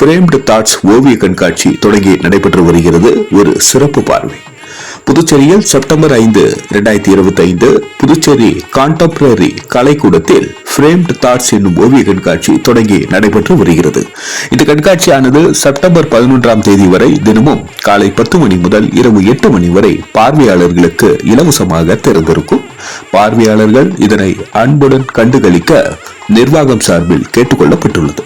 Framed thoughts ஓவிய கண்காட்சி தொடங்கி நடைபெற்று வருகிறது. ஒரு சிறப்பு பார்வை. புதுச்சேரியில் செப்டம்பர் 5, 2025 புதுச்சேரி கான்டெம்பரரி கலைக்கூடத்தில் ஃப்ரேம்டு தாட்ஸ் என்னும் ஓவிய கண்காட்சி தொடங்கி நடைபெற்று வருகிறது. இந்த கண்காட்சியானது செப்டம்பர் 11ஆம் தேதி வரை தினமும் காலை 10 மணி முதல் இரவு 8 மணி வரை பார்வையாளர்களுக்கு இலவசமாக திறந்திருக்கும். பார்வையாளர்கள் இதனை அன்புடன் கண்டுகளிக்க நிர்வாகம் சார்பில் கேட்டுக்கொள்ளப்பட்டுள்ளது.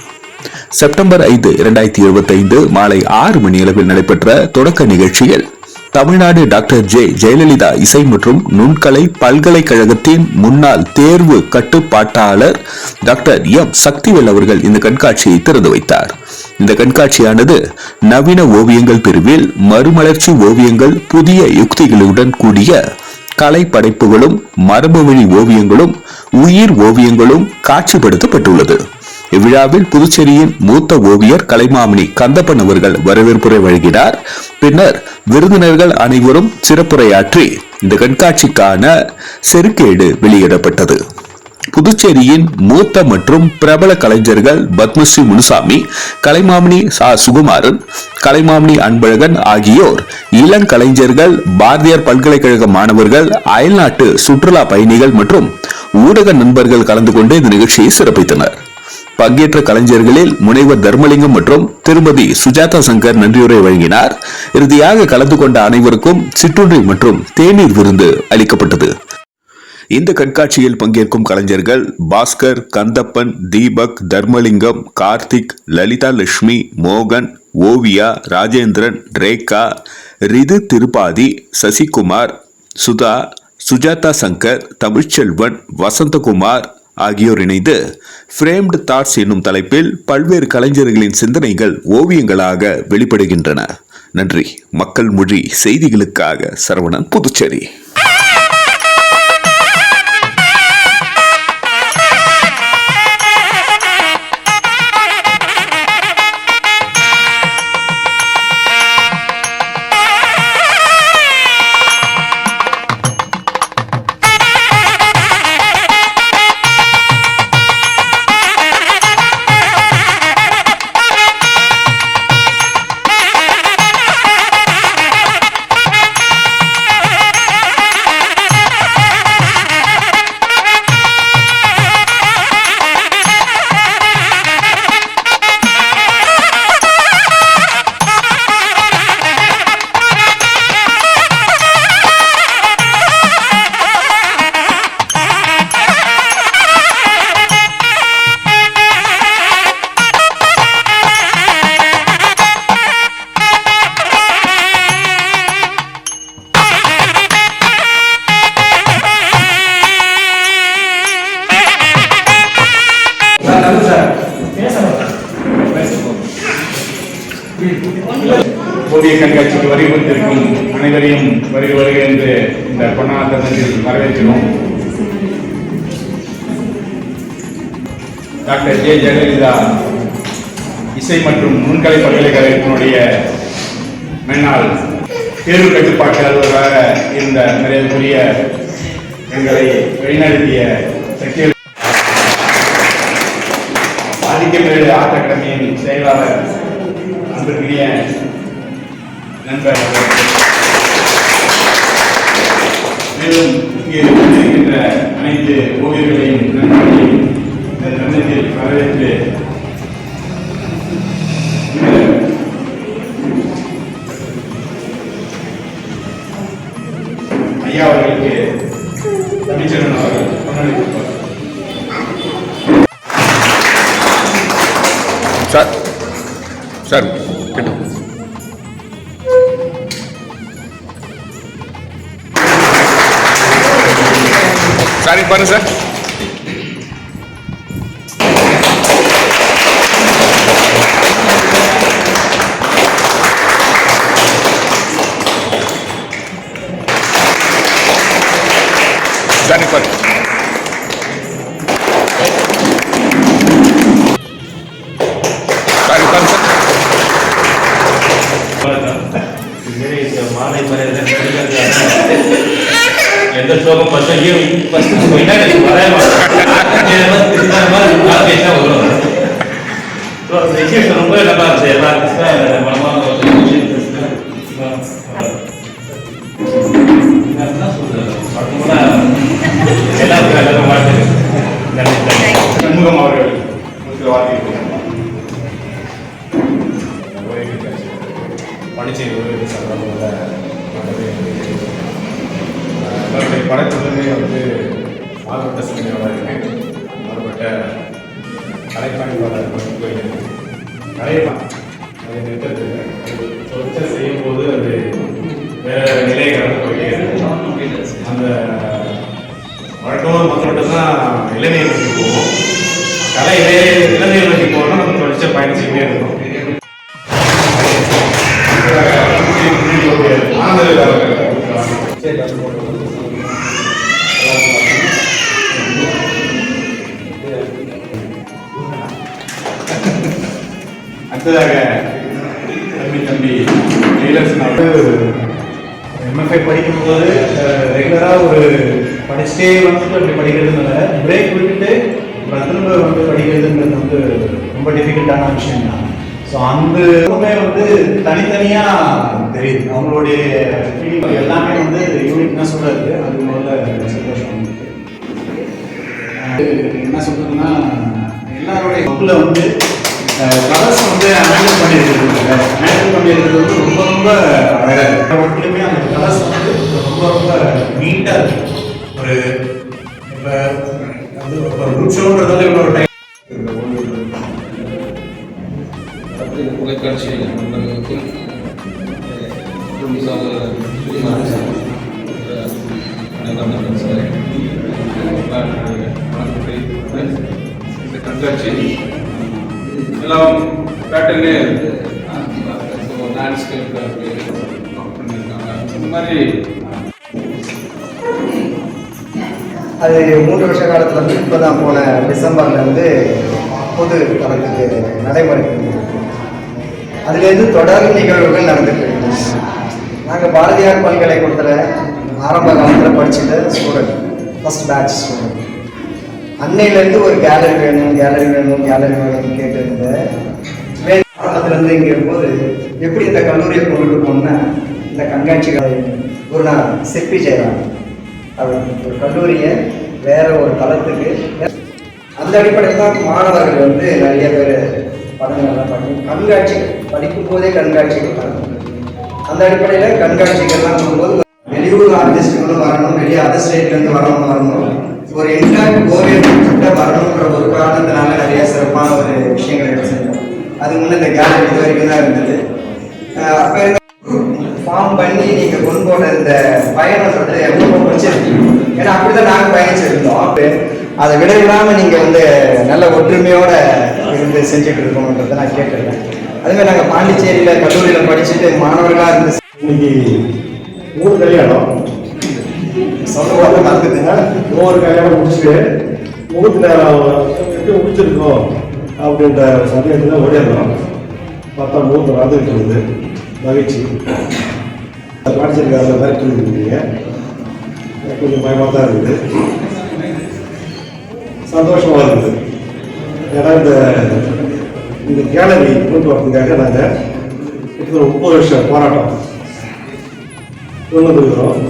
செப்டம்பர் 5, 2025 மாலை 6 மணி அளவில் நடைபெற்ற தொடக்க நிகழ்ச்சியில் தமிழ்நாடு டாக்டர் ஜெயலலிதா இசை மற்றும் நுண்கலை பல்கலைக்கழகத்தின் முன்னாள் தேர்வு கட்டுப்பாட்டாளர் டாக்டர் சக்திவேல் அவர்கள் இந்த கண்காட்சியை திறந்து வைத்தார். இந்த கண்காட்சியானது நவீன ஓவியங்கள் பிரிவில் மறுமலர்ச்சி ஓவியங்கள், புதிய யுக்திகளுடன் கூடிய கலை படைப்புகளும், மரபு வழி ஓவியங்களும், உயிர் ஓவியங்களும் காட்சிப்படுத்தப்பட்டுள்ளது. இவ்விழாவில் புதுச்சேரியின் மூத்த ஓவியர் கலைமாமணி கந்தப்பன் அவர்கள் வரவேற்புரை வழங்கினார். பின்னர் விருந்தினர்கள் அனைவரும் சிறப்புரையாற்றி இந்த கண்காட்சிக்கான செருக்கேடு வெளியிடப்பட்டது. புதுச்சேரியின் மூத்த மற்றும் பிரபல கலைஞர்கள் பத்மஸ்ரீ முனுசாமி, கலைமாமணி சுகுமாரன், கலைமாமணி அன்பழகன் ஆகியோர் இளங்கலைஞர்கள், பாரதியார் பல்கலைக்கழக மாணவர்கள், அயல்நாட்டு சுற்றுலா பயணிகள் மற்றும் ஊடக நண்பர்கள் கலந்து கொண்டு இந்த நிகழ்ச்சியை சிறப்பித்தனர். பங்கேற்ற கலைஞர்களில் முனைவர் தர்மலிங்கம் மற்றும் திருமதி சுஜாதா சங்கர் நன்றியுரை வழங்கினார். இறுதியாக கலந்து கொண்ட அனைவருக்கும் சிற்றுண்டி மற்றும் தேநீர் விருந்து அளிக்கப்பட்டது. இந்த கண்காட்சியில் பங்கேற்கும் கலைஞர்கள் பாஸ்கர், கந்தப்பன், தீபக், தர்மலிங்கம், கார்த்திக், லலிதா லட்சுமி, மோகன், ஓவியா, ராஜேந்திரன், ரேகா, ரிது திருப்பாதி, சசிகுமார், சுதா, சுஜாதா சங்கர், தமிழ்ச்செல்வன், வசந்தகுமார் ஆகியோர் இணைந்து ஃப்ரேம்டு தாட்ஸ் என்னும் தலைப்பில் பல்வேறு கலைஞர்களின் சிந்தனைகள் ஓவியங்களாக வெளிப்படுகின்றன. நன்றி. மக்கள் மொழி செய்திகளுக்காக சரவணன், புதுச்சேரி. ஓவிய கண்காட்சிக்கு வருகின்றிருக்கும் அனைவரையும் வருக என்று இந்த பொன்னாட்டத்தில் வரவேற்கிறோம். டாக்டர் ஜெயலலிதா இசை மற்றும் நுண்கலை பல்கலைக்கழகத்தினுடைய முன்னாள் தேர்வு கட்டுப்பாட்டு அலுவலராக இருந்த மரியாதைக்குரிய எங்களை வழிநடத்திய ஆதிக்கமேடு ஆர்ட் அகாடமியின் செயலாளர் அன்பிற்குரிய நண்பர், மேலும் இங்கே இருக்கின்ற அனைத்து ஓவியர்களையும் நண்பர்களையும் இந்த தருணத்தில் வரவேற்று ஐயா அவர்களுக்கு தமிழ்ச்செல்வன் அவர்கள் கொண்டாடிப்பார். சார் சார் சாரி பாருங்க சார். சாரி பாருங்க. சாரி பாருங்க சார். மாலை மரியாதை எந்த ஸ்லோகம் ஃபர்ஸ்ட் போயிட்டா எனக்கு வரவே மாட்டேன். ஸோ அந்த எக்ஸிபிஷன் ரொம்ப நல்லா இருந்துச்சு. எல்லா மனமான ஒரு விஷயம் என்ன சொல்றது படத்துல எல்லாருக்கும் எல்லாரும் வாழ்த்து. நன்றி. சண்முகம் அவர்கள் உங்களுக்கு வார்த்தை பாண்டிச்சேரி ஒரு சங்கமோட அவருடைய படைப்புகளுமே வந்து மாறுபட்ட சிந்தனையோட இருக்கு. மாறுபட்ட கலைப்பணிப்பாளர் கலையெல்லாம் அதை நிறுத்தது தொடர்ச்சி செய்யும் போது அது வேற நிலையை கடந்து போயிட்டே இருக்கு. அந்த வழக்கமாக மக்கள்கிட்ட தான் இளைஞர் நோக்கி போவோம். கலை இளைஞர் நோக்கி போகணும். நம்ம தொடர்ச்சியாக பயணிச்சுக்கிட்டே இருக்கணும். அடுத்ததாக தம்பி ஜெயலட்சுமி அவர்கள் எம்எஃப்ஐ படிக்கும்போது ரெகுலராக ஒரு படிச்சுட்டே வந்துட்டு அப்படி படிக்கிறதுனால பிரேக் விட்டுட்டு அப்புறம் திரும்ப வந்து படிக்கிறதுன்றது வந்து ரொம்ப டிஃபிகல்ட்டான விஷயம் தான். ஸோ அந்த வந்து தனித்தனியாக தெரியுது. அவங்களுடைய ஃபீலிங் எல்லாமே வந்து யூனிக்னா சொல்கிறது. அது முதல்ல சந்தோஷம். என்ன சொல்றதுன்னா எல்லாருடைய புக்கில் வந்து கலர்ஸ் வந்து ஹேண்டில் பண்ணியிருக்கிறது வந்து ரொம்ப ரொம்ப அழகாக இருக்குது. மட்டுமே அந்த கலர்ஸ் வந்து ரொம்ப ரொம்ப நீட்டாக இருக்குது. ஒரு இப்போ வந்து ஒரு குட் ஷோன்றதால இவ்வளோ டைம் தொலைக்காட்சி நண்பர்களுக்கும் இந்த கண்காட்சி எல்லாம் பேட்டர்னே லேண்ட்ஸ்கேப் பண்ணியிருக்காங்க. இந்த மாதிரி அது 3 வருஷ காலத்தில் வந்து இப்போ தான் போன டிசம்பரில் வந்து பொது தளத்துக்கு நடைமுறைக்கு அதுலேருந்து தொடர் நிகழ்வுகள் நடந்துட்டு இருக்கு. நாங்கள் பாரதியார் பல்கலைக்கழகத்தில் ஆரம்ப காலத்தில் படிச்சுட்ட ஸ்டூடெண்ட், ஃபஸ்ட் பேட்ச் ஸ்டூடெண்ட். அன்னையிலேருந்து ஒரு கேலரி வேணும்னு கேட்டு இருந்தேன். ஆரம்பத்துலேருந்து இங்கே இருக்கும்போது எப்படி இந்த கல்லூரியை கொண்டுட்டு போனோம்னா இந்த கண்காட்சிகளை ஒரு நாள் சிற்பி செய்கிறாங்க. அவர் ஒரு கல்லூரியை வேற ஒரு தளத்துக்கு அந்த அடிப்படையில் தான் மாணவர்கள் வந்து நிறைய பேர் படங்கள்லாம் பண்ணி கண்காட்சிகள் படிக்கும் போதே கண்காட்சிகள் பண்ணணும். அந்த அடிப்படையில் கண்காட்சிகள்லாம் போகும்போது வெளியூர் ஆர்டிஸ்டுகளும் வரணும், வெளியே அதர் ஸ்டேட்லேருந்து வரணும். ஒரு என்டையர் ஓவியம் கிட்ட வரணுன்ற ஒரு காரணத்தினால நிறைய சிறப்பான ஒரு விஷயங்கள் எடுத்து செஞ்சோம். அது முன்னே இந்த கேலரி இது வரைக்கும் தான் இருந்தது. அப்போ ஃபார்ம் பண்ணி நீங்கள் கொண்டு போன இந்த பயணன்றது எவ்வளோ பிடிச்சிருக்கு. ஏன்னா அப்படிதான் நாங்கள் பயணிச்சிருந்தோம். அதை விடைவிடாமல் நீங்கள் வந்து நல்ல ஒற்றுமையோட இருந்து செஞ்சுட்டு இருக்கணுன்றதை நான் கேட்டுருக்கேன். அதுமாதிரி நாங்கள் பாண்டிச்சேரியில் கல்லூரியில் படிச்சுட்டு மாணவர்களாக இருந்து இன்னைக்கு 3 கல்யாணம் சொல்ல நடக்குதுங்க. 3 கல்யாணம் முடிச்சுட்டு எப்படி முடிச்சிருக்கோம் அப்படின்ற சந்தேகத்தில் ஓடிடணும். பார்த்தா 3 வந்துட்டு இருக்குது. மகிழ்ச்சி. பாண்டிச்சேரிக்காரங்க மாதிரி சொல்லியிருக்கீங்க. கொஞ்சம் பயமாக தான் இருக்குது, சந்தோஷமாக இருக்குது. ஏன்னா இந்த கேலரி கொண்டு வரதுக்காக நாங்கள் 30 வருஷம் போராட்டம் கொண்டு வந்துருக்கிறோம்.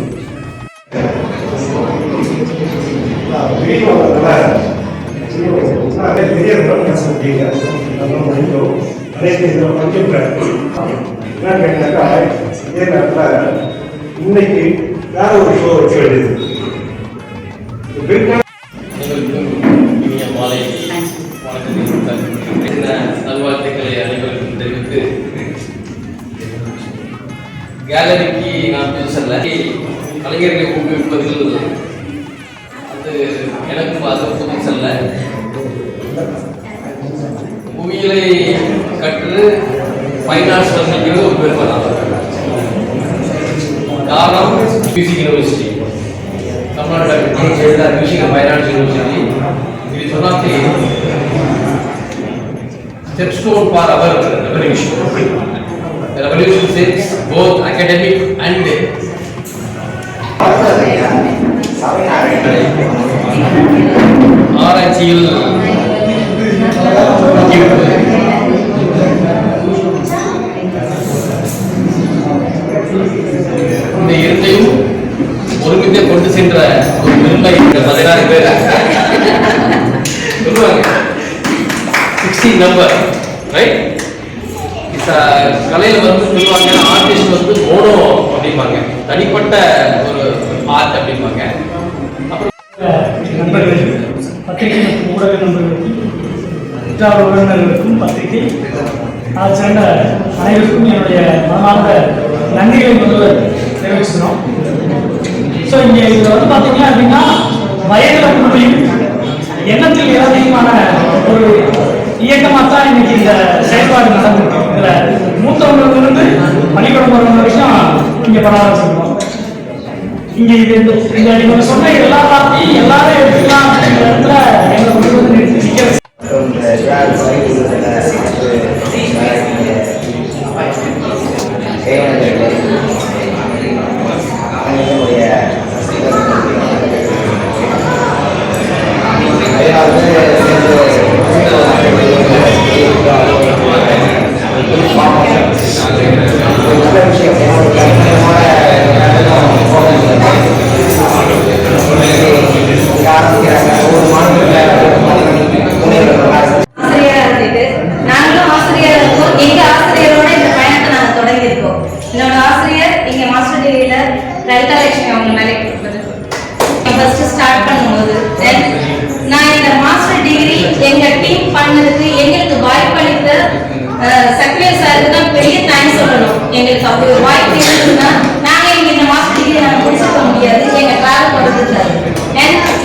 இன்னைக்கு வேற ஒரு ஷோ வச்சு வேண்டியது. இனிய மாலை நல்வாழ்த்துக்களை அனைவருக்கும் தெரிவித்து, கேலரிக்கு நான் பேசல, கலைஞர்களை ஊக்குவிப்பதில் அது எனக்கும் அது புதுசல்ல. புவியியலை கற்று ஃபைன் ஆர்ட்ஸ் வந்திருக்கிறது ஒரு பெருமை தான். காரணம் music university, Tamil Nadu music and fine arts university. It is one of the stepstone for our revolution. The revolution says both academic and ஆராய்ச்சியில் ஒருமித்தே கொண்டு சென்ற ஒரு பெருமை இந்த 16 பேர் சொல்லுவாங்க 16 நம்பர் ரைட். கலையில வந்து சொல்லுவாங்க ஆர்டிஸ்ட் வந்து மோனோ அப்படிம்பாங்க, தனிப்பட்ட ஒரு ஆர்ட் அப்படிம்பாங்க. நண்பர்கள், பத்திரிகை மற்றும் ஊடக நண்பர்களுக்கும் உற்றார் உறவினர்களுக்கும் பத்திரிகை அதை சேர்ந்த அனைவருக்கும் என்னுடைய மனமார்ந்த நன்றிகளை முதல்வர் தெரிவிச்சுக்கிறோம். ஸோ இங்கே இதில் வந்து பார்த்தீங்கன்னா அப்படின்னா வயதில் முன்னையும் எண்ணத்தில் இறதியுமான ஒரு இயக்கமாக தான் இன்னைக்கு இந்த செயல்பாடு நடந்திருக்கு. இதில் மூத்தவங்களிலிருந்து பள்ளிக்கூடம் போகிறவங்க வரைக்கும் இங்கே பண்ண ஆரம்பிச்சிருக்கோம். இங்கே இது இந்த நீங்கள் சொன்ன எல்லா வார்த்தையும் எல்லாரும் எடுத்துக்கலாம் அப்படிங்கிற இடத்துல எங்களை கொண்டு வந்து நிற்க எங்களுக்கு அப்படி ஒரு வாய்ப்பு இருக்குன்னா நாங்க இங்க இந்த மாஸ்டர் டிகிரி நாங்க முடிச்சிருக்க முடியாது. எங்க கிளாஸ் போடுறது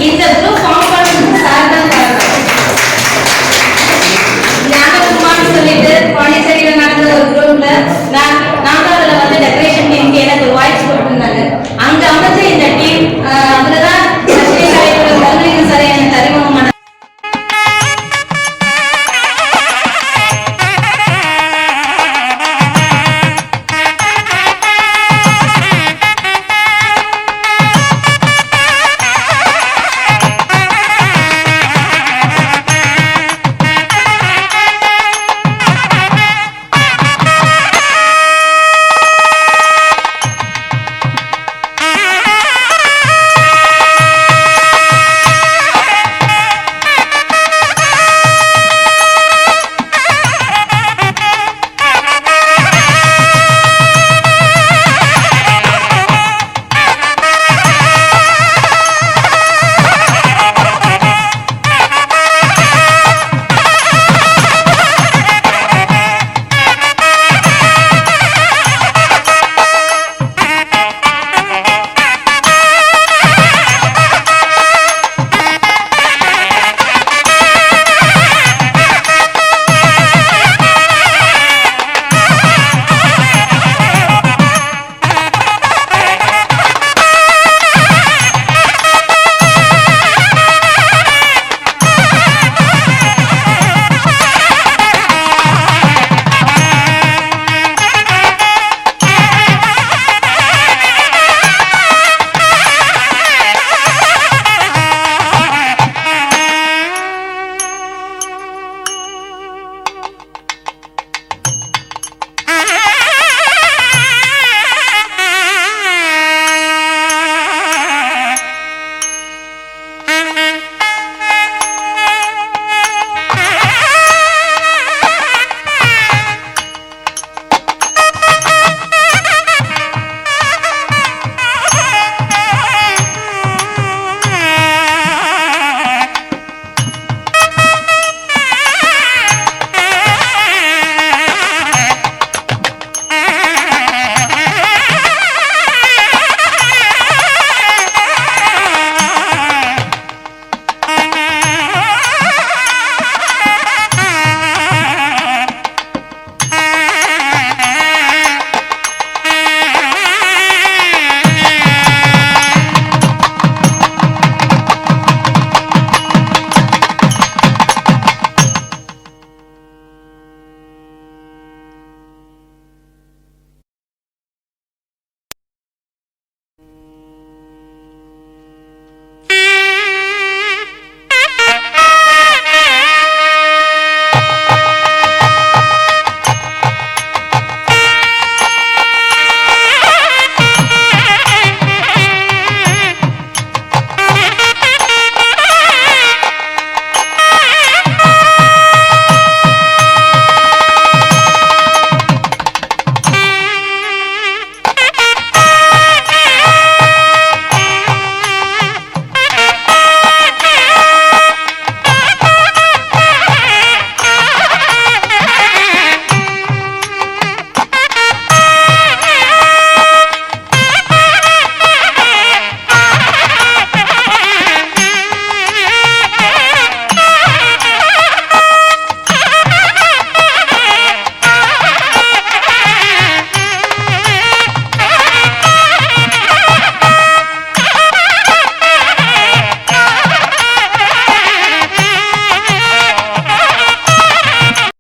இந்த குரூப்